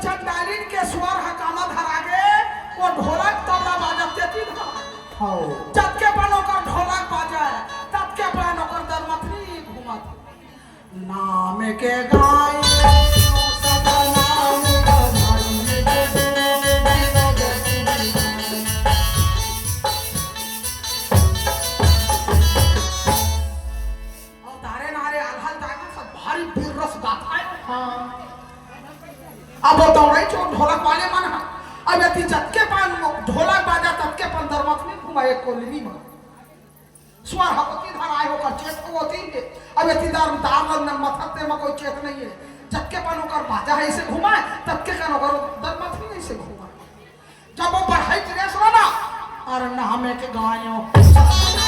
चंडालिन के स्वर हकामा धर आगे वो ढोलक तबला बाजते थी ना हो जब के पानो कर ढोलक बाजाए तब के पानो कर दरमथनी घुमत नाम के गाय सदा नाम का तारे नारे अलहल जाके सब भारी पीर रस गाता है हाँ अब वो दौड़े जो ढोलक वाले मन है अब यदि जत्के पान ढोलक बाजा तत्के पान दरमत में घुमाए कोलनी में स्वर हवती धर आए होकर चेत होती है अब यदि दार न मथते में कोई चेत नहीं है जत्के पान होकर बाजा है इसे घुमाए तत्के कान होकर दरमत में इसे घुमाए जब वो बढ़ाई तिरेस ना और नामे के गायों